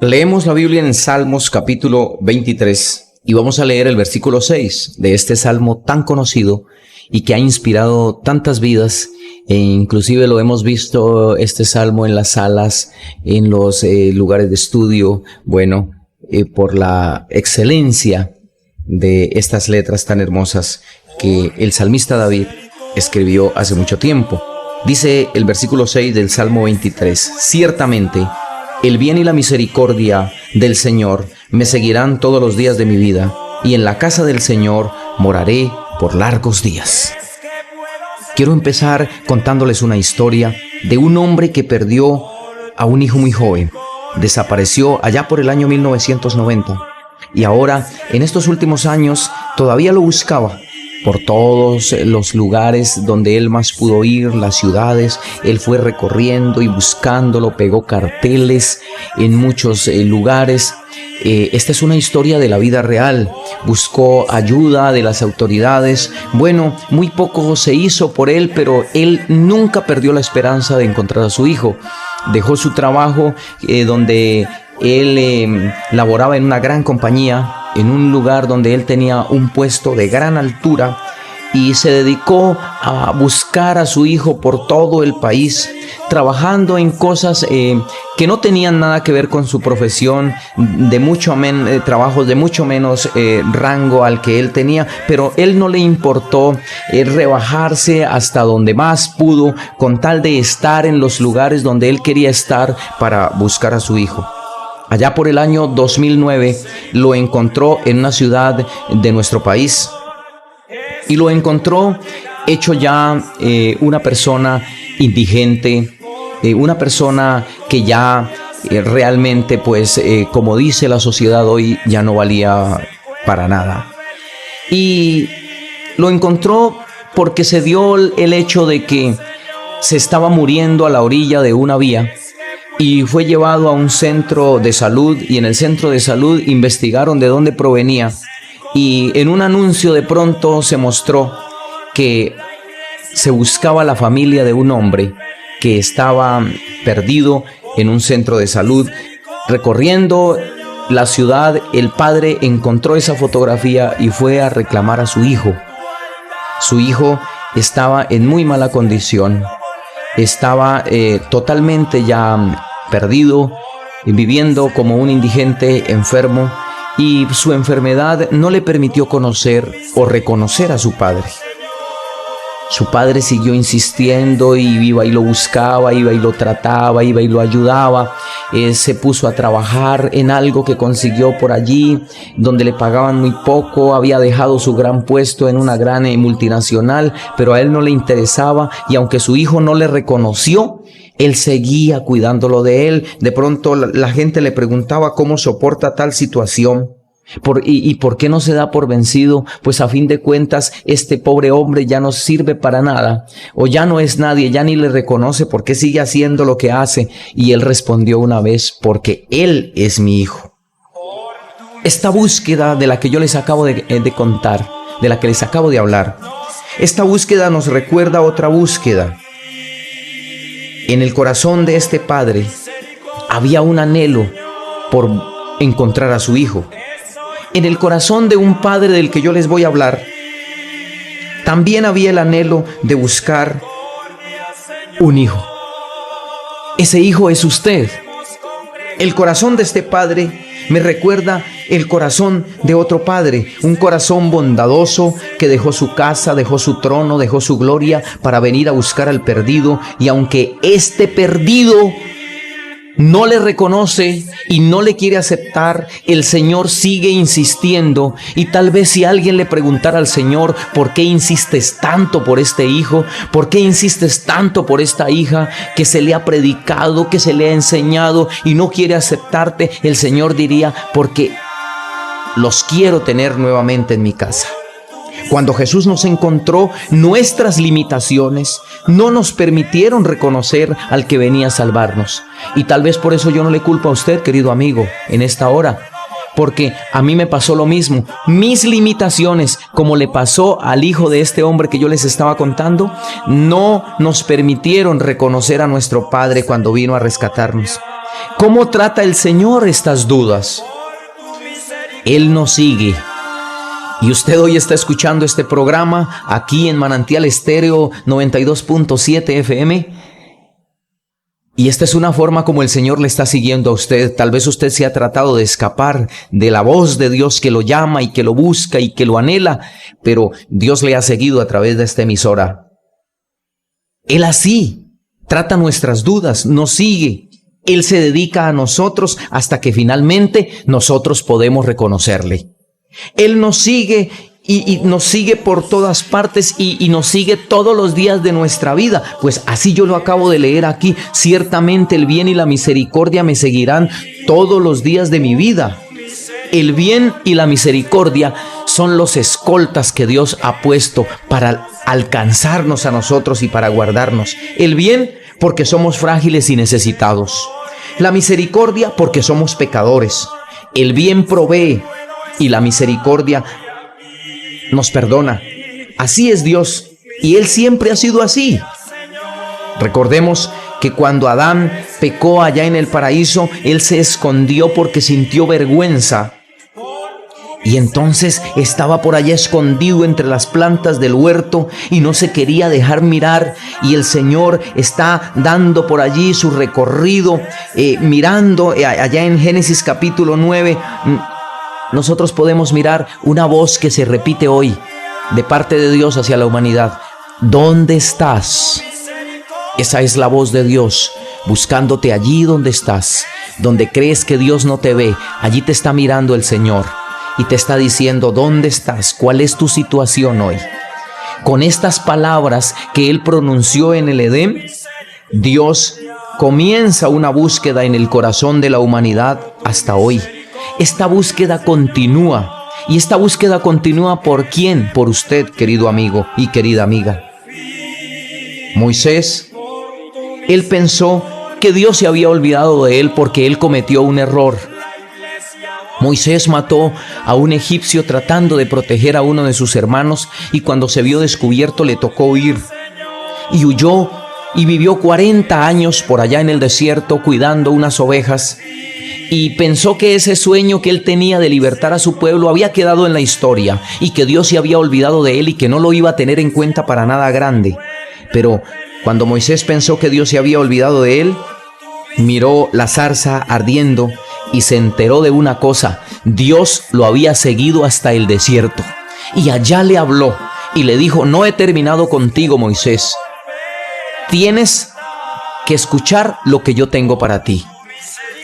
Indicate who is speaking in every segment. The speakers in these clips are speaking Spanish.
Speaker 1: Leemos la Biblia en Salmos capítulo 23 y vamos a leer el versículo 6 de este salmo tan conocido y que ha inspirado tantas vidas, e inclusive lo hemos visto este salmo en las salas, en los lugares de estudio, por la excelencia de estas letras tan hermosas que el salmista David escribió hace mucho tiempo. Dice el versículo 6 del Salmo 23, ciertamente el bien y la misericordia del Señor me seguirán todos los días de mi vida, y en la casa del Señor moraré por largos días. Quiero empezar contándoles una historia de un hombre que perdió a un hijo muy joven. Desapareció allá por el año 1990 y ahora, en estos últimos años, todavía lo buscaba por todos los lugares donde él más pudo ir, las ciudades. Él fue recorriendo y buscándolo, pegó carteles en muchos lugares. Esta es una historia de la vida real. Buscó ayuda de las autoridades. Muy poco se hizo por él, pero él nunca perdió la esperanza de encontrar a su hijo. Dejó su trabajo donde él laboraba en una gran compañía, en un lugar donde él tenía un puesto de gran altura, y se dedicó a buscar a su hijo por todo el país, trabajando en cosas que no tenían nada que ver con su profesión, trabajos de mucho menos rango al que él tenía, pero él no le importó rebajarse hasta donde más pudo, con tal de estar en los lugares donde él quería estar para buscar a su hijo. Allá por el año 2009 lo encontró en una ciudad de nuestro país, y lo encontró hecho ya una persona indigente, una persona que ya realmente, como dice la sociedad hoy, ya no valía para nada. Y lo encontró porque se dio el hecho de que se estaba muriendo a la orilla de una vía, y fue llevado a un centro de salud, y en el centro de salud investigaron de dónde provenía, y en un anuncio de pronto se mostró que se buscaba la familia de un hombre que estaba perdido en un centro de salud. Recorriendo la ciudad, el padre encontró esa fotografía y fue a reclamar a su hijo. Su hijo estaba en muy mala condición. Estaba totalmente ya perdido, viviendo como un indigente enfermo, y su enfermedad no le permitió conocer o reconocer a su padre. Su padre siguió insistiendo y iba y lo buscaba, iba y lo trataba, iba y lo ayudaba. Se puso a trabajar en algo que consiguió por allí, donde le pagaban muy poco. Había dejado su gran puesto en una gran multinacional, pero a él no le interesaba, y aunque su hijo no le reconoció, él seguía cuidándolo de él. De pronto la gente le preguntaba cómo soporta tal situación. ¿Y por qué no se da por vencido? Pues a fin de cuentas este pobre hombre ya no sirve para nada, o ya no es nadie, ya ni le reconoce. ¿Por qué sigue haciendo lo que hace? Y él respondió una vez: porque él es mi hijo. Esta búsqueda de la que yo les acabo de contar, de la que les acabo de hablar, esta búsqueda nos recuerda otra búsqueda. En el corazón de este padre había un anhelo por encontrar a su hijo. En el corazón de un padre del que yo les voy a hablar, también había el anhelo de buscar un hijo. Ese hijo es usted. El corazón de este padre me recuerda el corazón de otro padre, un corazón bondadoso que dejó su casa, dejó su trono, dejó su gloria para venir a buscar al perdido. Y aunque este perdido no le reconoce y no le quiere aceptar, el Señor sigue insistiendo. Y tal vez si alguien le preguntara al Señor: ¿por qué insistes tanto por este hijo? ¿Por qué insistes tanto por esta hija que se le ha predicado, que se le ha enseñado y no quiere aceptarte? El Señor diría: porque los quiero tener nuevamente en mi casa. Cuando Jesús nos encontró, nuestras limitaciones no nos permitieron reconocer al que venía a salvarnos. Y tal vez por eso yo no le culpo a usted, querido amigo, en esta hora, porque a mí me pasó lo mismo. Mis limitaciones, como le pasó al hijo de este hombre que yo les estaba contando, no nos permitieron reconocer a nuestro Padre cuando vino a rescatarnos. ¿Cómo trata el Señor estas dudas? Él nos sigue. Y usted hoy está escuchando este programa aquí en Manantial Estéreo 92.7 FM. Y esta es una forma como el Señor le está siguiendo a usted. Tal vez usted se ha tratado de escapar de la voz de Dios que lo llama y que lo busca y que lo anhela, pero Dios le ha seguido a través de esta emisora. Él así trata nuestras dudas, nos sigue. Él se dedica a nosotros hasta que finalmente nosotros podemos reconocerle. Él nos sigue y nos sigue por todas partes y nos sigue todos los días de nuestra vida. Pues así yo lo acabo de leer aquí. Ciertamente el bien y la misericordia me seguirán todos los días de mi vida. El bien y la misericordia son los escoltas que Dios ha puesto para alcanzarnos a nosotros y para guardarnos. El bien porque somos frágiles y necesitados. La misericordia porque somos pecadores. El bien provee y la misericordia nos perdona. Así es Dios, y Él siempre ha sido así. Recordemos que cuando Adán pecó allá en el paraíso, Él se escondió porque sintió vergüenza. Y entonces estaba por allá escondido entre las plantas del huerto y no se quería dejar mirar. Y el Señor está dando por allí su recorrido, mirando allá en Génesis capítulo 9. Nosotros podemos mirar una voz que se repite hoy de parte de Dios hacia la humanidad. ¿Dónde estás? Esa es la voz de Dios buscándote allí donde estás, donde crees que Dios no te ve. Allí te está mirando el Señor y te está diciendo: ¿dónde estás? ¿Cuál es tu situación hoy? Con estas palabras que Él pronunció en el Edén, Dios comienza una búsqueda en el corazón de la humanidad hasta hoy. Esta búsqueda continúa. ¿Y esta búsqueda continúa por quién? Por usted, querido amigo y querida amiga. Moisés, él pensó que Dios se había olvidado de él porque él cometió un error. Moisés mató a un egipcio tratando de proteger a uno de sus hermanos, y cuando se vio descubierto le tocó huir. Y huyó y vivió 40 años por allá en el desierto cuidando unas ovejas. Y pensó que ese sueño que él tenía de libertar a su pueblo había quedado en la historia y que Dios se había olvidado de él y que no lo iba a tener en cuenta para nada grande. Pero cuando Moisés pensó que Dios se había olvidado de él, miró la zarza ardiendo y se enteró de una cosa: Dios lo había seguido hasta el desierto. Y allá le habló y le dijo: no he terminado contigo, Moisés. Tienes que escuchar lo que yo tengo para ti.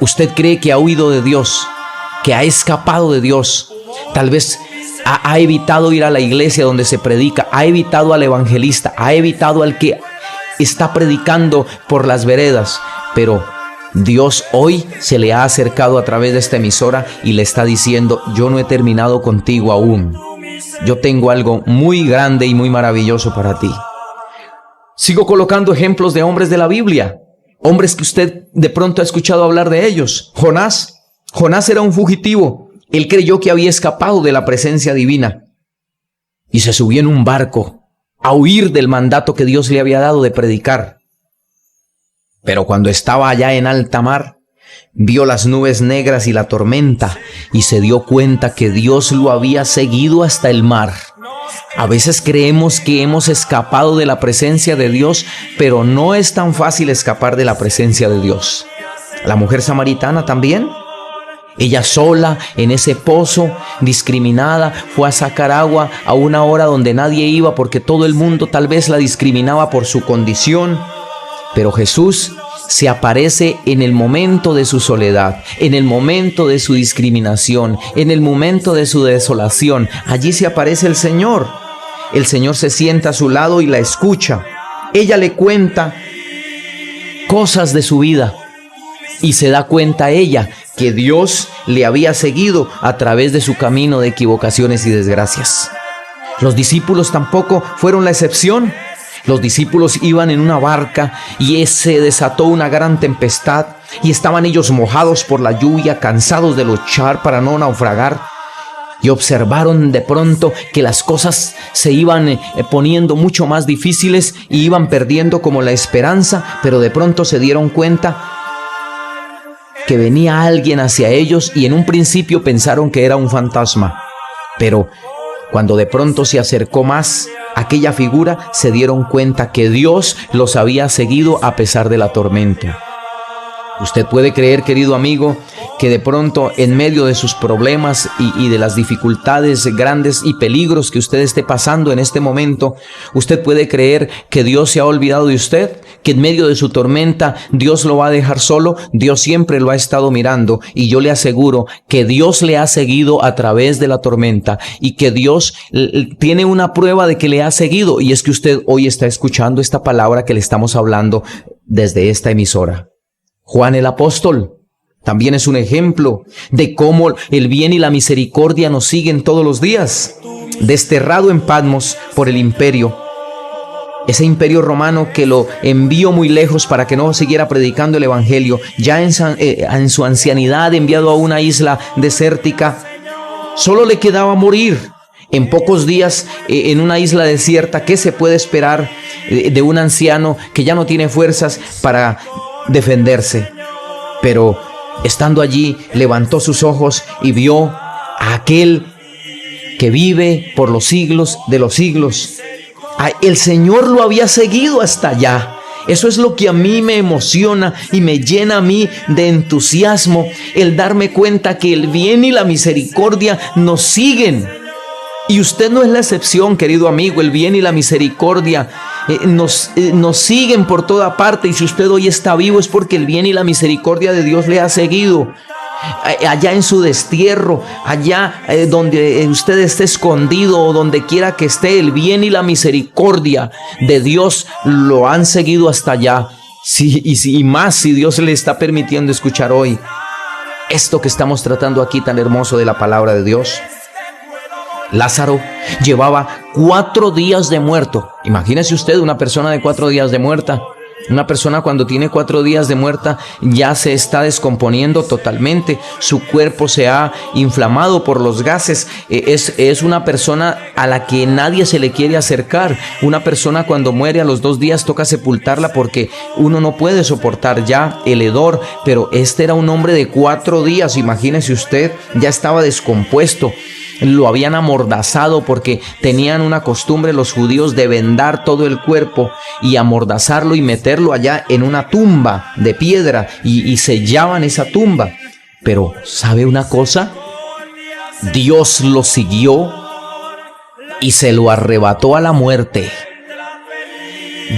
Speaker 1: Usted cree que ha huido de Dios, que ha escapado de Dios. Tal vez ha evitado ir a la iglesia donde se predica, ha evitado al evangelista, ha evitado al que está predicando por las veredas. Pero Dios hoy se le ha acercado a través de esta emisora y le está diciendo: yo no he terminado contigo aún. Yo tengo algo muy grande y muy maravilloso para ti. Sigo colocando ejemplos de hombres de la Biblia. Hombres que usted de pronto ha escuchado hablar de ellos. Jonás era un fugitivo. Él creyó que había escapado de la presencia divina y se subió en un barco a huir del mandato que Dios le había dado de predicar. Pero cuando estaba allá en alta mar, vio las nubes negras y la tormenta y se dio cuenta que Dios lo había seguido hasta el mar. A veces creemos que hemos escapado de la presencia de Dios, pero no es tan fácil escapar de la presencia de Dios. La mujer samaritana también. Ella sola en ese pozo, discriminada, fue a sacar agua a una hora donde nadie iba porque todo el mundo tal vez la discriminaba por su condición. Pero Jesús se aparece en el momento de su soledad, en el momento de su discriminación, en el momento de su desolación. Allí se aparece el Señor. El Señor se sienta a su lado y la escucha. Ella le cuenta cosas de su vida y se da cuenta ella que Dios le había seguido a través de su camino de equivocaciones y desgracias. Los discípulos tampoco fueron la excepción. Los discípulos iban en una barca y se desató una gran tempestad y estaban ellos mojados por la lluvia, cansados de luchar para no naufragar, y observaron de pronto que las cosas se iban poniendo mucho más difíciles y iban perdiendo como la esperanza, pero de pronto se dieron cuenta que venía alguien hacia ellos y en un principio pensaron que era un fantasma. Pero cuando de pronto se acercó más aquella figura, se dieron cuenta que Dios los había seguido a pesar de la tormenta. Usted puede creer, querido amigo, que de pronto en medio de sus problemas y de las dificultades grandes y peligros que usted esté pasando en este momento, usted puede creer que Dios se ha olvidado de usted, que en medio de su tormenta Dios lo va a dejar solo. Dios siempre lo ha estado mirando y yo le aseguro que Dios le ha seguido a través de la tormenta y que Dios tiene una prueba de que le ha seguido, y es que usted hoy está escuchando esta palabra que le estamos hablando desde esta emisora. Juan el apóstol también es un ejemplo de cómo el bien y la misericordia nos siguen todos los días. Desterrado en Patmos por el imperio, ese imperio romano que lo envió muy lejos para que no siguiera predicando el evangelio, ya en su ancianidad enviado a una isla desértica, solo le quedaba morir. En pocos días, en una isla desierta, ¿qué se puede esperar de un anciano que ya no tiene fuerzas para defenderse? Pero estando allí, levantó sus ojos y vio a aquel que vive por los siglos de los siglos. El Señor lo había seguido hasta allá. Eso es lo que a mí me emociona y me llena a mí de entusiasmo, el darme cuenta que el bien y la misericordia nos siguen. Y usted no es la excepción, querido amigo. El bien y la misericordia nos siguen por toda parte, y si usted hoy está vivo es porque el bien y la misericordia de Dios le ha seguido. Allá en su destierro, allá donde usted esté escondido o donde quiera que esté, el bien y la misericordia de Dios lo han seguido hasta allá. Y más si Dios le está permitiendo escuchar hoy esto que estamos tratando aquí tan hermoso de la palabra de Dios. Lázaro llevaba 4 días de muerto. Imagínese usted una persona de 4 días de muerta. Una persona cuando tiene 4 días de muerta ya se está descomponiendo totalmente. Su cuerpo se ha inflamado por los gases. Es una persona a la que nadie se le quiere acercar. Una persona cuando muere a los 2 días toca sepultarla porque uno no puede soportar ya el hedor. Pero este era un hombre de 4 días. Imagínese usted, ya estaba descompuesto. Lo habían amordazado porque tenían una costumbre los judíos de vendar todo el cuerpo y amordazarlo y meterlo allá en una tumba de piedra y sellaban esa tumba. Pero ¿sabe una cosa? Dios lo siguió y se lo arrebató a la muerte.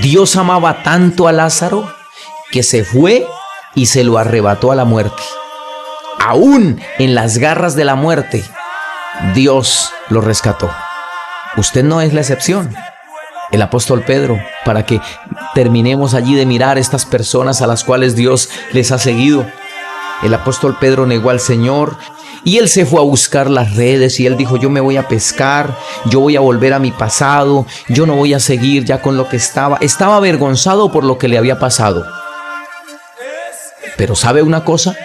Speaker 1: Dios amaba tanto a Lázaro que se fue y se lo arrebató a la muerte. Aún en las garras de la muerte, Dios lo rescató. Usted no es la excepción. El apóstol Pedro, para que terminemos allí de mirar estas personas a las cuales Dios les ha seguido. El apóstol Pedro negó al Señor y él se fue a buscar las redes y él dijo: yo me voy a pescar, yo voy a volver a mi pasado, yo no voy a seguir ya con lo que estaba. Estaba avergonzado por lo que le había pasado. Pero ¿sabe una cosa?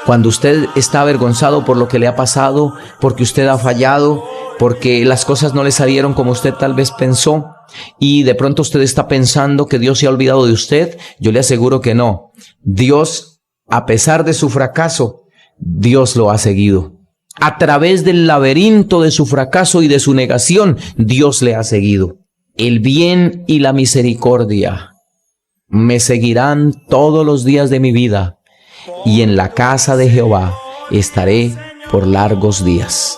Speaker 1: Cuando usted está avergonzado por lo que le ha pasado, porque usted ha fallado, porque las cosas no le salieron como usted tal vez pensó, y de pronto usted está pensando que Dios se ha olvidado de usted, yo le aseguro que no. Dios, a pesar de su fracaso, Dios lo ha seguido. A través del laberinto de su fracaso y de su negación, Dios le ha seguido. El bien y la misericordia me seguirán todos los días de mi vida, y en la casa de Jehová estaré por largos días.